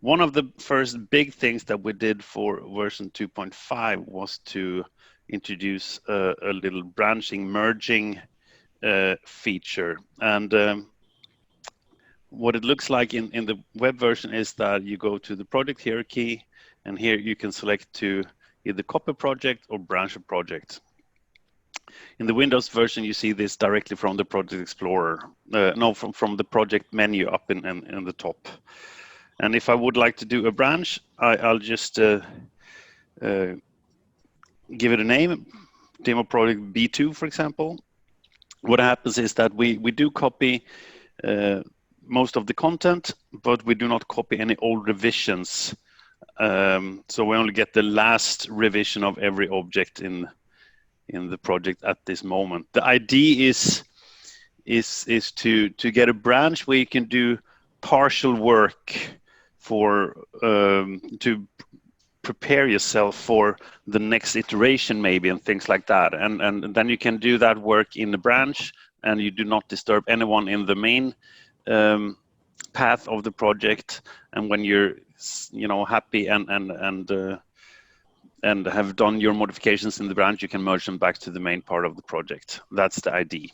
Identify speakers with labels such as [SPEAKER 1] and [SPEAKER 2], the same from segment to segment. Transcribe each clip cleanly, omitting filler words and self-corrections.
[SPEAKER 1] One of the first big things that we did for version 2.5 was to introduce a little branching, merging feature. And what it looks like in the web version is that you go to the project hierarchy, and here you can select to either copy project or branch a project. In the Windows version, you see this directly from the Project Explorer. No, from the project menu up in the top. And if I would like to do a branch, I'll just give it a name, demo project B2, for example. What happens is that we do copy most of the content, but we do not copy any old revisions. So we only get the last revision of every object in the project at this moment. The idea is to get a branch where you can do partial work for to prepare yourself for the next iteration maybe, and things like that, and then you can do that work in the branch, and you do not disturb anyone in the main path of the project. And when you're happy and have done your modifications in the branch, you can merge them back to the main part of the project. That's the idea.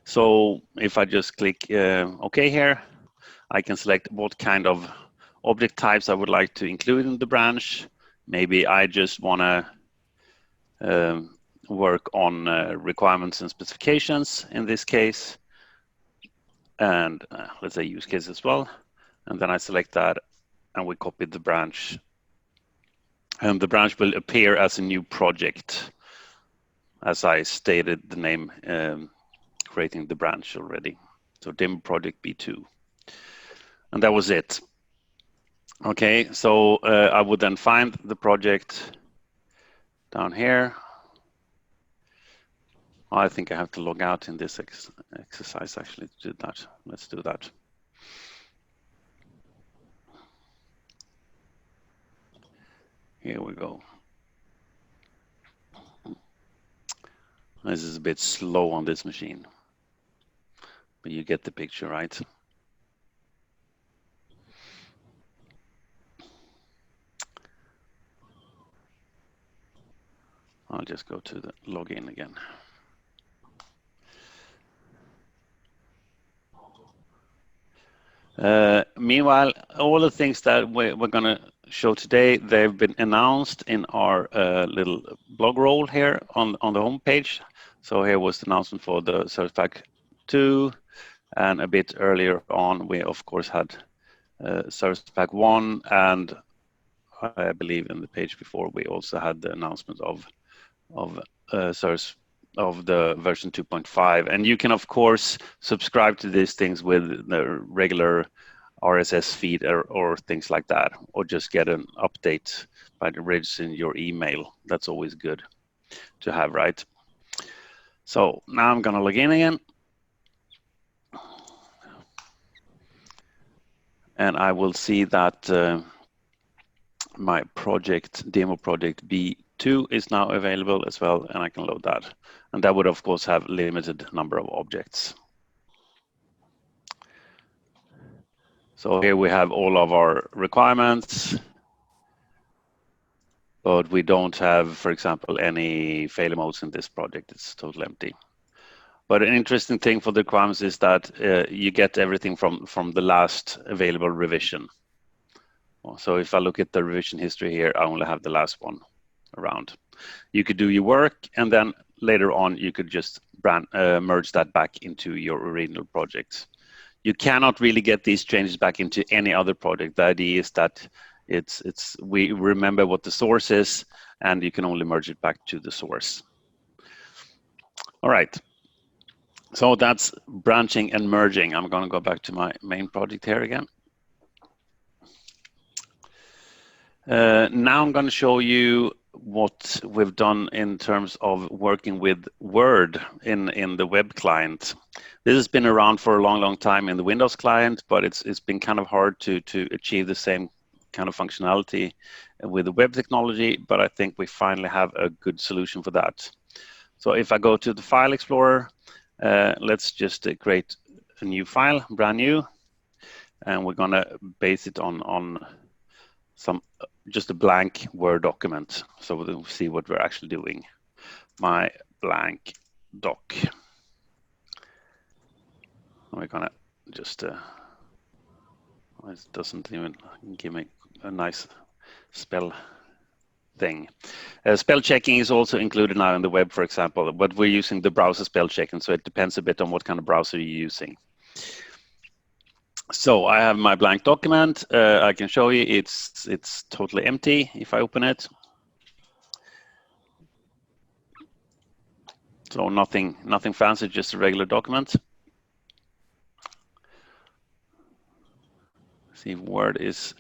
[SPEAKER 1] So if I just click OK here, I can select what kind of object types I would like to include in the branch. Maybe I just want to work on requirements and specifications in this case, and let's say use case as well. And then I select that, and we copy the branch. And the branch will appear as a new project, as I stated the name, creating the branch already. So demo project B2. And that was it. Okay, so I would then find the project down here. I think I have to log out in this exercise actually to do that. Let's do that. Here we go. This is a bit slow on this machine, but you get the picture, right? I'll just go to the login again. Meanwhile, all the things that we're going to show today, they've been announced in our little blog roll here on the home page. So here was the announcement for the Service Pack 2, and a bit earlier on, we of course had Service Pack 1, and I believe in the page before we also had the announcement of the version 2.5. And you can of course subscribe to these things with the regular RSS feed or things like that, or just get an update by registering your email. That's always good to have, right? So now I'm gonna log in again, and I will see that my project, demo project B2, is now available as well, and I can load that. And that would of course have limited number of objects. So here we have all of our requirements, but we don't have, for example, any failure modes in this project. It's totally empty. But an interesting thing for the requirements is that you get everything from the last available revision. So if I look at the revision history here, I only have the last one around. You could do your work, and then later on you could just merge that back into your original project. You cannot really get these changes back into any other project. The idea is that we remember what the source is, and you can only merge it back to the source. All right. So that's branching and merging. I'm going to go back to my main project here again. Now I'm going to show you what we've done in terms of working with Word in the web client. This has been around for a long time in the Windows client, but it's been kind of hard to achieve the same kind of functionality with the web technology, but I think we finally have a good solution for that. So if I go to the File Explorer, let's just create a new file, brand new, and we're gonna base it on some just a blank Word document, so we'll see what we're actually doing. My blank doc. We're gonna just it doesn't even give me a nice spell thing. Spell checking is also included now in the web, for example, but we're using the browser spell checking, so it depends a bit on what kind of browser you're using. So I have my blank document. I can show you it's totally empty if I open it. So nothing fancy, just a regular document. See if Word is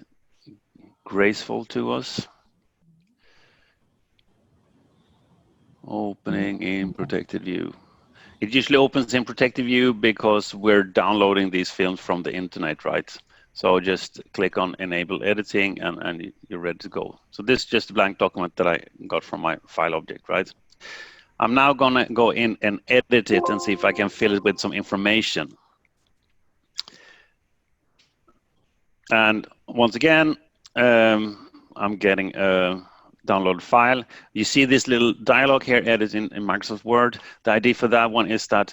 [SPEAKER 1] graceful to us. Opening in protected view. It usually opens in protected view because we're downloading these films from the internet, right? So just click on enable editing and you're ready to go. So this is just a blank document that I got from my file object, right? I'm now gonna go in and edit it and see if I can fill it with some information. And once again, I'm getting a download file. You see this little dialog here, edit in Microsoft Word. The idea for that one is that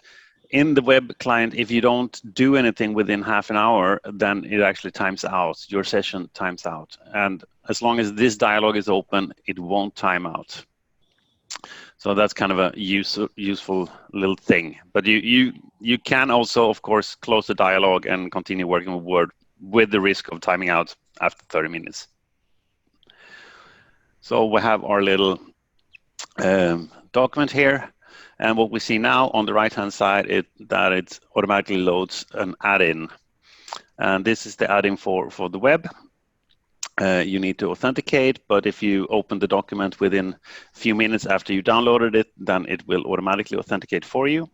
[SPEAKER 1] in the web client, if you don't do anything within half an hour, then it actually times out, your session times out. And as long as this dialog is open, it won't time out. So that's kind of a useful little thing. But you can also, of course, close the dialog and continue working with Word with the risk of timing out after 30 minutes. So we have our little document here. And what we see now on the right-hand side is that it automatically loads an add-in. And this is the add-in for the web. You need to authenticate, but if you open the document within a few minutes after you downloaded it, then it will automatically authenticate for you.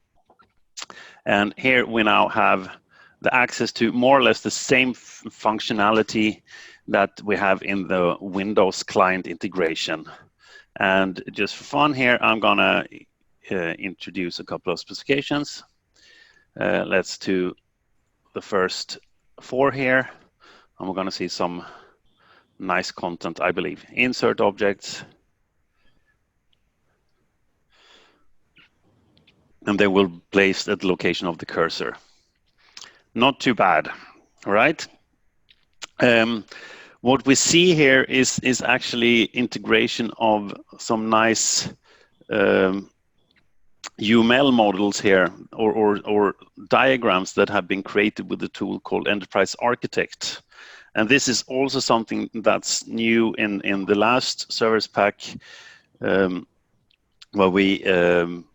[SPEAKER 1] And here we now have the access to more or less the same functionality that we have in the Windows client integration. And just for fun here, I'm gonna introduce a couple of specifications. Let's do the first 4 here, and we're gonna see some nice content, I believe. Insert objects, and they will be placed at the location of the cursor. Not too bad, right? What we see here is actually integration of some nice UML models here, or diagrams that have been created with a tool called Enterprise Architect. And this is also something that's new in the last service pack, where we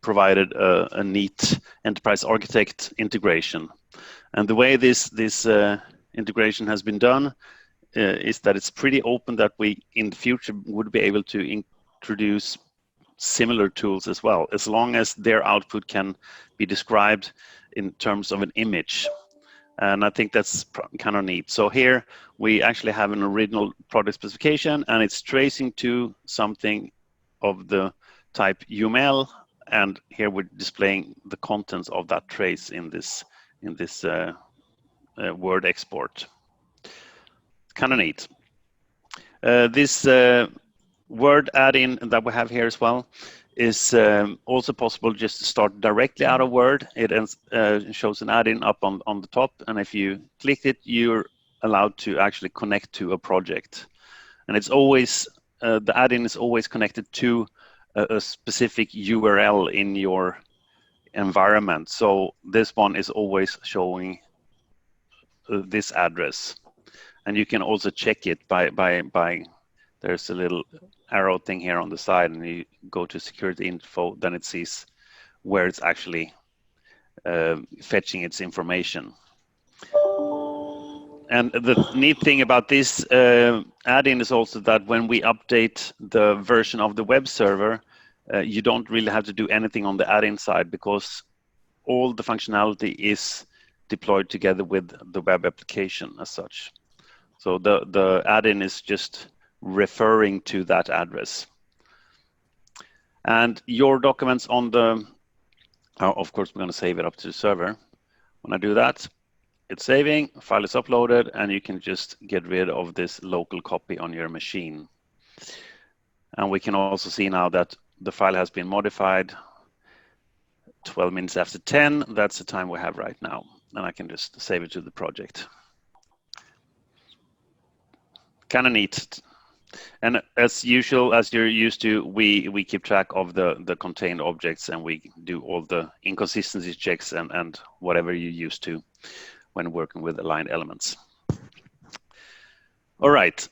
[SPEAKER 1] provided a neat Enterprise Architect integration. And the way this integration has been done is that it's pretty open, that we in the future would be able to introduce similar tools as well, as long as their output can be described in terms of an image. And I think that's kind of neat. So here we actually have an original product specification, and it's tracing to something of the type UML, and here we're displaying the contents of that trace in this Word export. Kind of neat. This Word add-in that we have here as well is also possible just to start directly out of Word. It shows an add-in up on the top, and if you click it, you're allowed to actually connect to a project. And it's always, the add-in is always connected to a specific URL in your environment. So this one is always showing this address. And you can also check it by there's a little arrow thing here on the side, and you go to security info, then it sees where it's actually fetching its information. And the neat thing about this add-in is also that when we update the version of the web server, you don't really have to do anything on the add-in side, because all the functionality is deployed together with the web application as such. So the add-in is just referring to that address. And your documents on the, of course, we're going to save it up to the server. When I do that, it's saving, file is uploaded, and you can just get rid of this local copy on your machine. And we can also see now that the file has been modified 12 minutes after 10. That's the time we have right now. And I can just save it to the project. Kind of neat. And as usual, as you're used to, we keep track of the contained objects, and we do all the inconsistency checks and whatever you're used to when working with aligned elements. All right.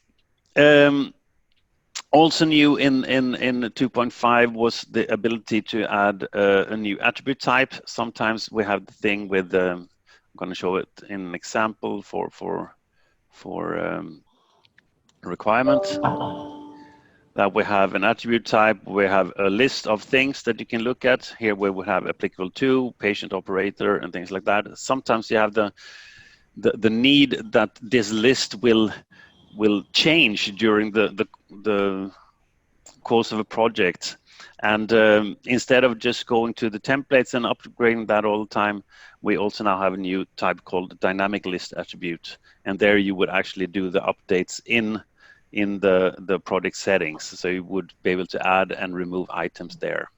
[SPEAKER 1] Also new in 2.5 was the ability to add a new attribute type. Sometimes we have the thing with, I'm going to show it in an example for requirement, that we have an attribute type. We have a list of things that you can look at. Here we will have applicable to, patient operator, and things like that. Sometimes you have the need that this list will change during the course of a project, and instead of just going to the templates and upgrading that all the time, we also now have a new type called dynamic list attribute, and there you would actually do the updates in the project settings, so you would be able to add and remove items there.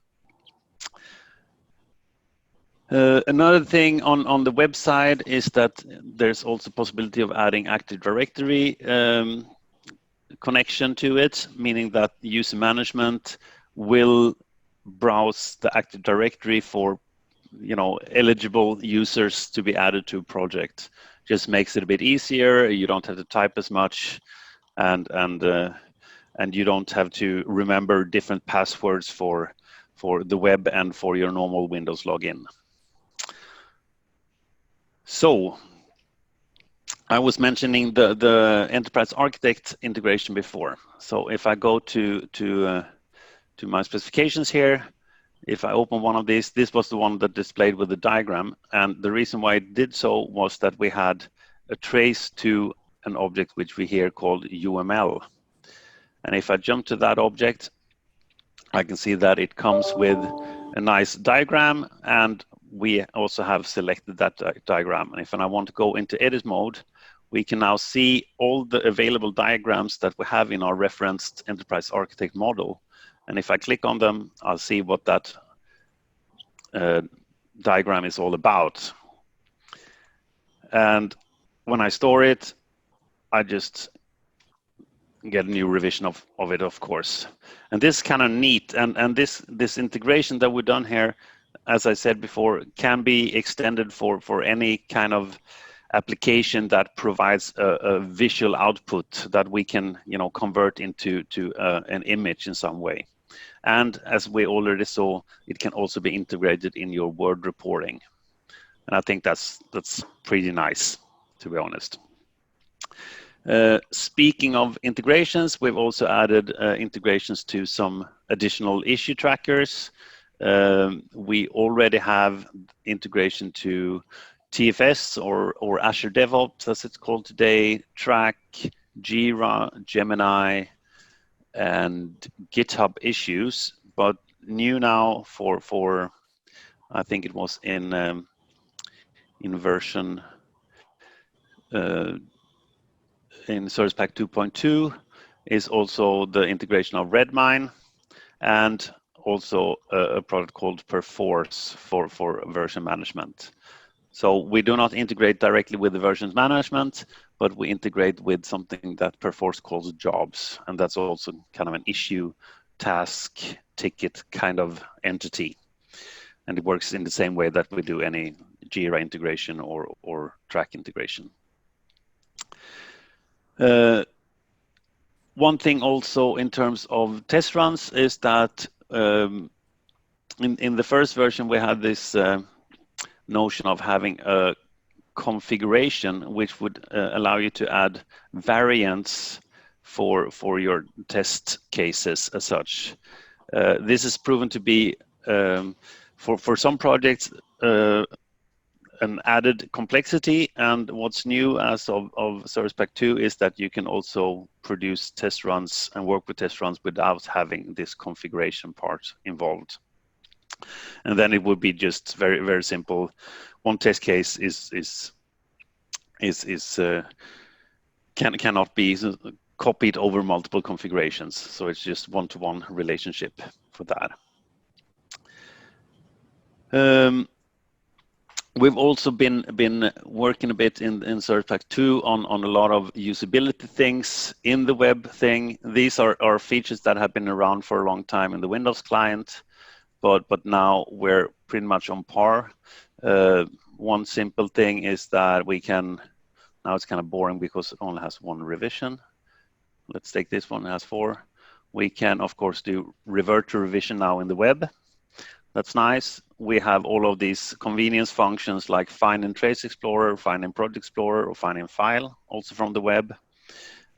[SPEAKER 1] Another thing on the website is that there's also possibility of adding Active Directory connection to it, meaning that user management will browse the Active Directory for eligible users to be added to a project. Just makes it a bit easier. You don't have to type as much, and you don't have to remember different passwords for the web and for your normal Windows login. So I was mentioning the Enterprise Architect integration before. So if I go to my specifications here, if I open one of these, this was the one that displayed with the diagram. And the reason why it did so was that we had a trace to an object which we here called UML. And if I jump to that object, I can see that it comes with a nice diagram, and we also have selected that diagram. And if I want to go into edit mode, we can now see all the available diagrams that we have in our referenced Enterprise Architect model. And if I click on them, I'll see what that diagram is all about. And when I store it, I just get a new revision of it, of course. And this is kind of neat. And this integration that we've done here, as I said before, can be extended for any kind of application that provides a visual output that we can convert into an image in some way. And as we already saw, it can also be integrated in your Word reporting. And I think that's pretty nice, to be honest. Speaking of integrations, we've also added integrations to some additional issue trackers. We already have integration to TFS or Azure DevOps, as it's called today, Track, Jira, Gemini, and GitHub issues. But new now for I think it was in version in Service Pack 2.2 is also the integration of Redmine, and also a product called Perforce for version management. So we do not integrate directly with the versions management, but we integrate with something that Perforce calls jobs, and that's also kind of an issue, task, ticket kind of entity. And it works in the same way that we do any Jira integration or Track integration. One thing also in terms of test runs is that in the first version we had this notion of having a configuration which would allow you to add variants for your test cases as such. This is proven to be for some projects an added complexity, and what's new as of Service Pack 2 is that you can also produce test runs and work with test runs without having this configuration part involved. And then it would be just very, very simple. One test case cannot be copied over multiple configurations, so it's just one-to-one relationship for that. We've also been working a bit in Service Pack 2 on a lot of usability things in the web thing. These are features that have been around for a long time in the Windows client, but now we're pretty much on par. One simple thing is that we can, now it's kind of boring because it only has one revision. Let's take this one, it has 4. We can, of course, do revert to revision now in the web. That's nice. We have all of these convenience functions like find in Trace Explorer, find in Project Explorer, or find in File, also from the web.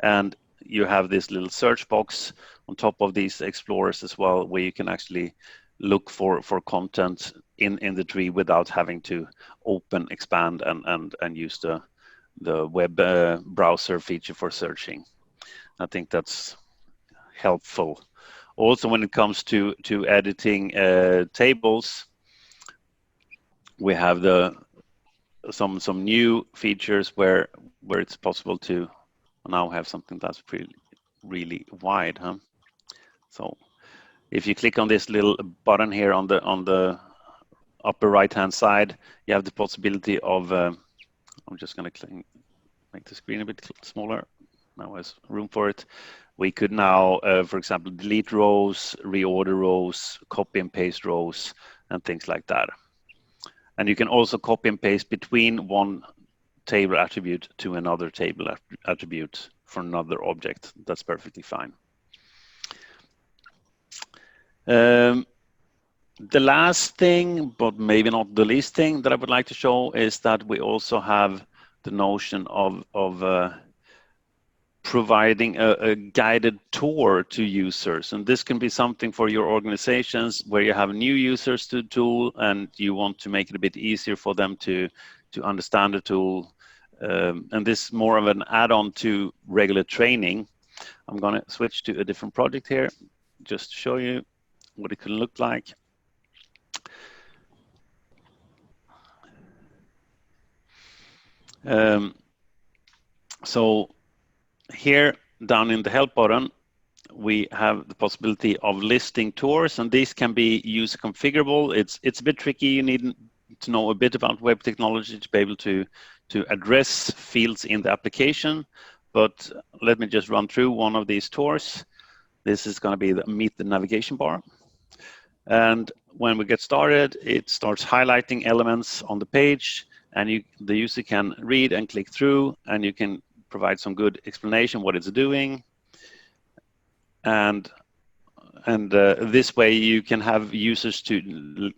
[SPEAKER 1] And you have this little search box on top of these explorers as well, where you can actually look for content in the tree without having to open, expand, and use the web browser feature for searching. I think that's helpful. Also, when it comes to editing tables, we have some new features where it's possible to now have something that's really wide, huh? So if you click on this little button here on the upper right hand side, you have the possibility of I'm just going to make the screen a bit smaller. Now there's room for it. We could now, for example, delete rows, reorder rows, copy and paste rows, and things like that. And you can also copy and paste between one table attribute to another table attribute for another object. That's perfectly fine. The last thing, but maybe not the least thing that I would like to show is that we also have the notion of providing a guided tour to users. And this can be something for your organizations where you have new users to the tool and you want to make it a bit easier for them to understand the tool. And this is more of an add-on to regular training. I'm going to switch to a different project here, just to show you what it can look like. So here down in the help button, we have the possibility of listing tours, and these can be user configurable. It's a bit tricky. You need to know a bit about web technology to be able to address fields in the application. But let me just run through one of these tours. This is going to be meet the navigation bar. And when we get started, it starts highlighting elements on the page, and the user can read and click through, and you can provide some good explanation what it's doing. And this way you can have users to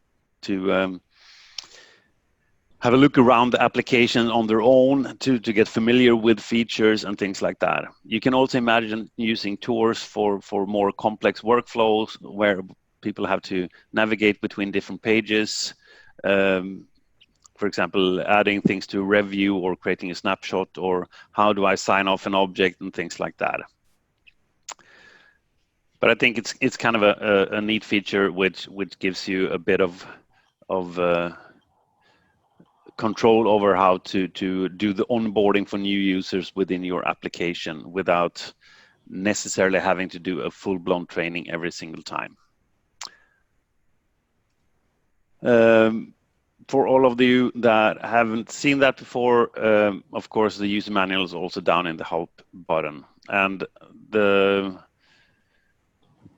[SPEAKER 1] have a look around the application on their own to get familiar with features and things like that. You can also imagine using tours for more complex workflows where people have to navigate between different pages. For example, adding things to review or creating a snapshot, or how do I sign off an object and things like that. But I think it's kind of a neat feature which gives you a bit of control over how to do the onboarding for new users within your application without necessarily having to do a full-blown training every single time. For all of you that haven't seen that before, of course, the user manual is also down in the help button. And the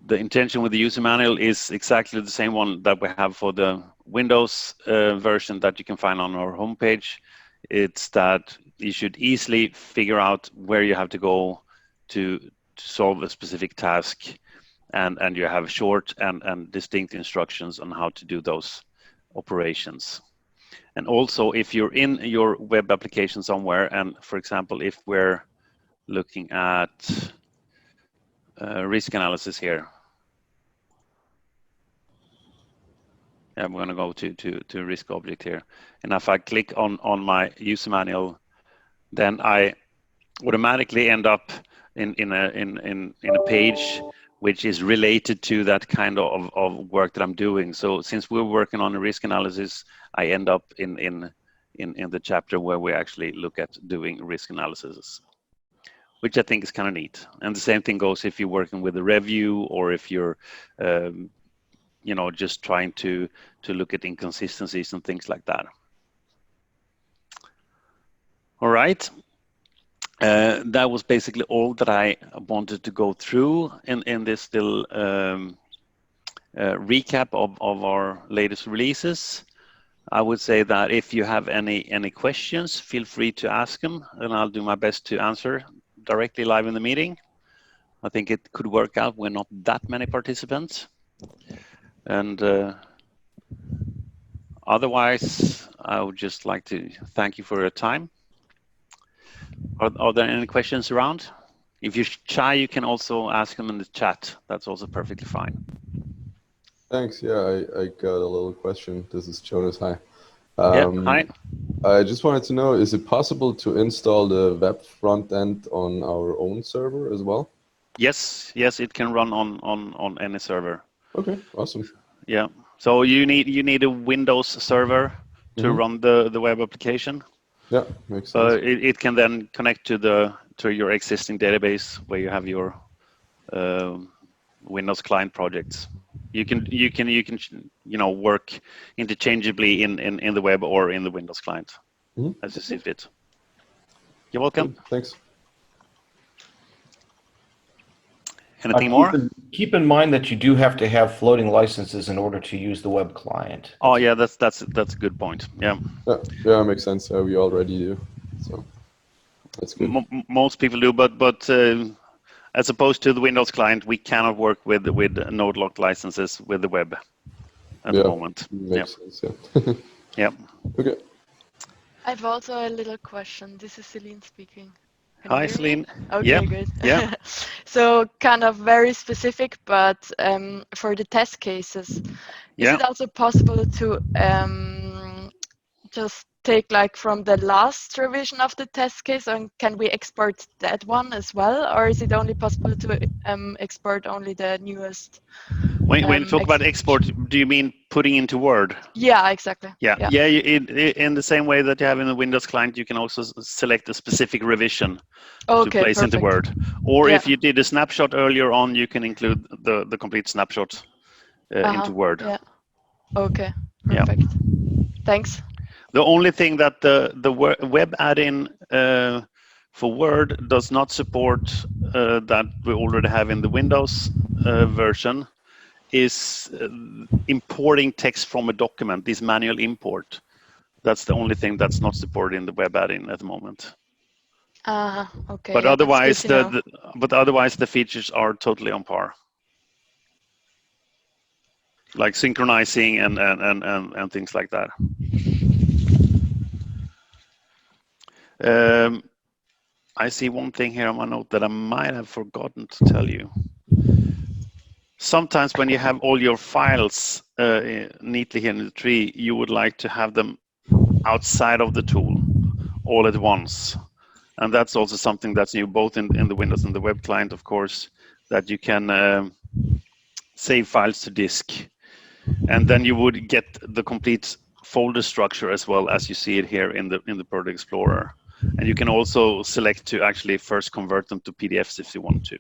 [SPEAKER 1] intention with the user manual is exactly the same one that we have for the Windows version that you can find on our homepage. It's that you should easily figure out where you have to go to solve a specific task, and you have short and distinct instructions on how to do those operations. And also, if you're in your web application somewhere, and for example, if we're looking at risk analysis here, Yeah, I'm going to go to risk object here, and if I click on my user manual, then I automatically end up in a page which is related to that kind of work that I'm doing. So since we're working on a risk analysis, I end up in the chapter where we actually look at doing risk analysis, which I think is kind of neat. And the same thing goes if you're working with a review, or if you're just trying to look at inconsistencies and things like that. All right. That was basically all that I wanted to go through in this little recap of our latest releases. I would say that if you have any questions, feel free to ask them, and I'll do my best to answer directly live in the meeting. I think it could work out. We're not that many participants. And otherwise, I would just like to thank you for your time. Are there any questions around? If you're shy, you can also ask them in the chat. That's also perfectly fine.
[SPEAKER 2] Thanks. Yeah, I got a little question. This is Jonas. Hi.
[SPEAKER 1] Hi.
[SPEAKER 2] I just wanted to know, is it possible to install the web front end on our own server as well?
[SPEAKER 1] Yes, it can run on any server.
[SPEAKER 2] Okay, awesome.
[SPEAKER 1] Yeah. So you need a Windows server to run the web application.
[SPEAKER 2] Yeah, makes sense.
[SPEAKER 1] It can then connect to your existing database where you have your Windows client projects. You can work interchangeably in the web or in the Windows client as you see fit. You're welcome.
[SPEAKER 2] Good, thanks.
[SPEAKER 1] Anything more?
[SPEAKER 3] Keep in mind that you do have to have floating licenses in order to use the web client.
[SPEAKER 1] Oh yeah, that's a good point. Yeah.
[SPEAKER 2] Yeah, makes sense. We already do, so that's good.
[SPEAKER 1] Most people do, but as opposed to the Windows client, we cannot work with node lock licenses with the web at the moment.
[SPEAKER 2] Makes sense. Yeah.
[SPEAKER 1] Yeah.
[SPEAKER 2] Okay.
[SPEAKER 4] I've also a little question. This is Celine speaking. Can
[SPEAKER 1] Hi,
[SPEAKER 4] you hear me?
[SPEAKER 1] Celine.
[SPEAKER 4] Okay,
[SPEAKER 1] Yeah.
[SPEAKER 4] good.
[SPEAKER 1] Yeah.
[SPEAKER 4] So kind of very specific, but for the test cases, is it also possible to just take like from the last revision of the test case, and can we export that one as well, or is it only possible to export only the newest?
[SPEAKER 1] When you talk about export, do you mean putting into Word?
[SPEAKER 4] Yeah, exactly.
[SPEAKER 1] Yeah. In the same way that you have in the Windows client, you can also select a specific revision to place into Word. Or if you did a snapshot earlier on, you can include the complete snapshot into Word.
[SPEAKER 4] Yeah. Okay. Perfect. Thanks.
[SPEAKER 1] The only thing that the web add-in for Word does not support that we already have in the Windows version is importing text from a document, this manual import. That's the only thing that's not supported in the web add-in at the moment.
[SPEAKER 4] Okay.
[SPEAKER 1] But otherwise, the features are totally on par. Like synchronizing and things like that. I see one thing here on my note that I might have forgotten to tell you. Sometimes when you have all your files neatly here in the tree, you would like to have them outside of the tool all at once. And that's also something that's new, both in the Windows and the web client, of course, that you can save files to disk. And then you would get the complete folder structure as well as you see it here in the Product Explorer. And you can also select to actually first convert them to PDFs if you want to.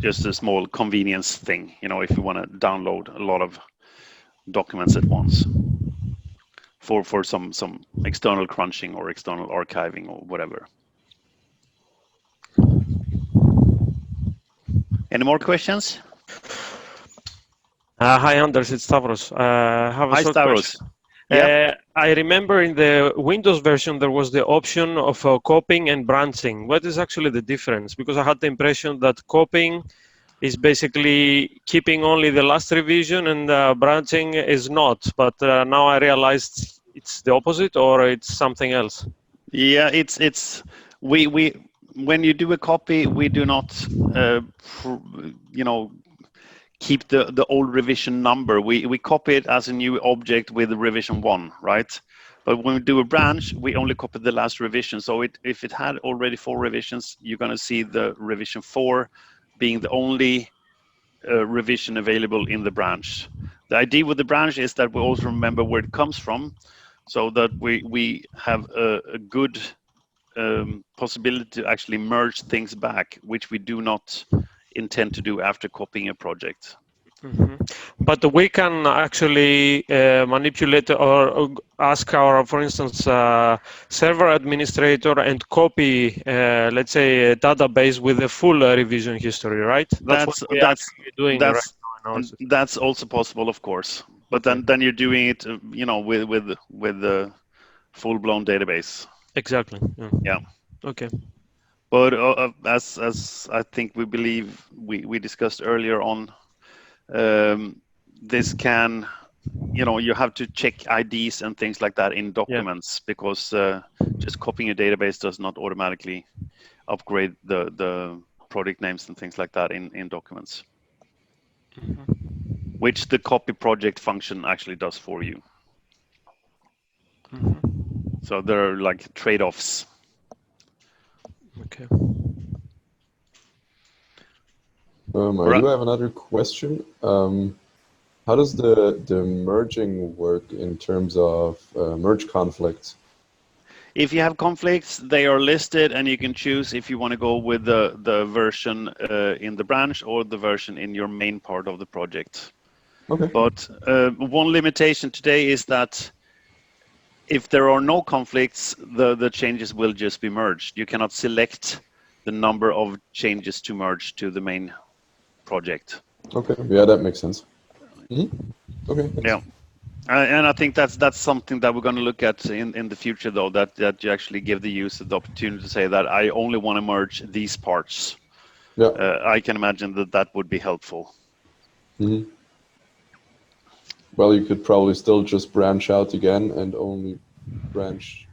[SPEAKER 1] Just a small convenience thing, if you want to download a lot of documents at once for some external crunching or external archiving or whatever. Any more questions?
[SPEAKER 5] Hi, Anders. It's Stavros.
[SPEAKER 1] Hi, Stavros.
[SPEAKER 5] Yeah. I remember in the Windows version there was the option of copying and branching. What is actually the difference? Because I had the impression that copying is basically keeping only the last revision and branching is not. But now I realized it's the opposite, or it's something else.
[SPEAKER 1] Yeah, we when you do a copy, we do not keep the old revision number. We copy it as a new object with revision 1, right? But when we do a branch, we only copy the last revision. So if it had already 4 revisions, you're going to see the revision 4 being the only revision available in the branch. The idea with the branch is that we also remember where it comes from, so that we have a good possibility to actually merge things back, which we do not intend to do after copying a project.
[SPEAKER 5] But we can actually manipulate or ask our, for instance, server administrator and copy, let's say, a database with a full revision history, right? That's what we're actually doing right now in our system.
[SPEAKER 1] That's also possible, of course. But then you're doing it, with the full-blown database.
[SPEAKER 5] Exactly.
[SPEAKER 1] Yeah.
[SPEAKER 5] Okay.
[SPEAKER 1] But as I think we discussed earlier on, this can, you have to check IDs and things like that in documents, because just copying a database does not automatically upgrade the project names and things like that in documents, which the copy project function actually does for you. So there are like trade-offs.
[SPEAKER 5] Okay.
[SPEAKER 2] I do have another question. How does the merging work in terms of merge conflicts?
[SPEAKER 1] If you have conflicts, they are listed, and you can choose if you want to go with the version in the branch or the version in your main part of the project.
[SPEAKER 2] Okay.
[SPEAKER 1] But one limitation today is that if there are no conflicts, the changes will just be merged. You cannot select the number of changes to merge to the main project.
[SPEAKER 2] Okay. Yeah, that makes sense. Okay. Thanks.
[SPEAKER 1] Yeah. And I think that's something that we're going to look at in the future, though, that you actually give the user the opportunity to say that I only want to merge these parts.
[SPEAKER 2] Yeah.
[SPEAKER 1] I can imagine that would be helpful.
[SPEAKER 2] Well, you could probably still just branch out again and only branch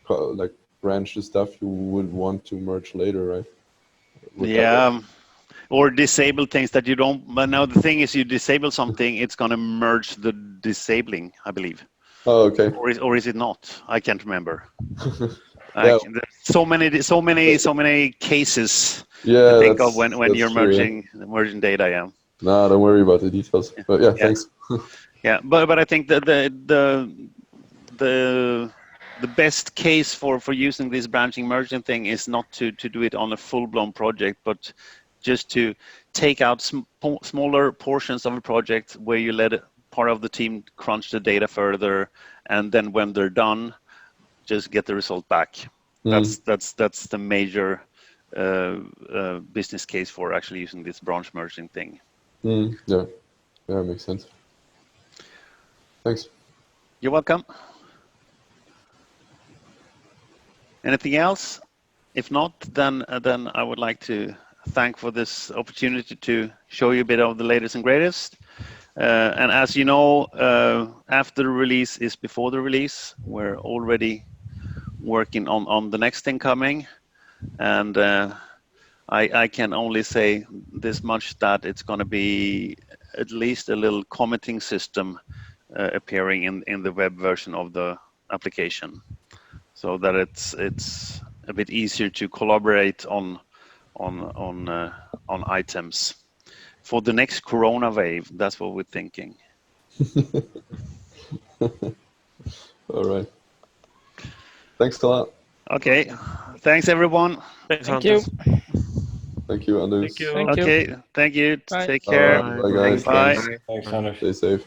[SPEAKER 2] the stuff you would want to merge later, right?
[SPEAKER 1] Yeah. Or disable things that you don't. But now the thing is, you disable something, it's going to merge the disabling, I believe.
[SPEAKER 2] Oh, okay.
[SPEAKER 1] Or is it not? I can't remember.
[SPEAKER 2] Yeah.
[SPEAKER 1] There's so many cases
[SPEAKER 2] Yeah,
[SPEAKER 1] to think of when you're
[SPEAKER 2] true,
[SPEAKER 1] merging data. Yeah.
[SPEAKER 2] No, don't worry about the details. But yeah, thanks.
[SPEAKER 1] Yeah, but I think that the best case for using this branching merging thing is not to do it on a full-blown project, but just to take out smaller portions of a project where you let part of the team crunch the data further, and then when they're done, just get the result back. That's the major business case for actually using this branch merging thing.
[SPEAKER 2] Yeah, makes sense. Thanks.
[SPEAKER 1] You're welcome. Anything else? If not, then I would like to thank for this opportunity to show you a bit of the latest and greatest. And as you know, after the release is before the release. We're already working on the next thing coming, and I can only say this much, that it's going to be at least a little commenting system appearing in the web version of the application, so that it's a bit easier to collaborate on items for the next Corona wave. That's what we're thinking.
[SPEAKER 2] All right. Thanks a lot.
[SPEAKER 1] Okay. Thanks, everyone.
[SPEAKER 6] Thank you.
[SPEAKER 2] Thank you, Anders.
[SPEAKER 5] Thank you.
[SPEAKER 6] Thank you.
[SPEAKER 1] Okay. Thank you.
[SPEAKER 6] Bye.
[SPEAKER 1] Take care.
[SPEAKER 2] Bye, guys.
[SPEAKER 1] Bye.
[SPEAKER 2] Thanks.
[SPEAKER 3] Thanks, Anders.
[SPEAKER 2] Stay safe.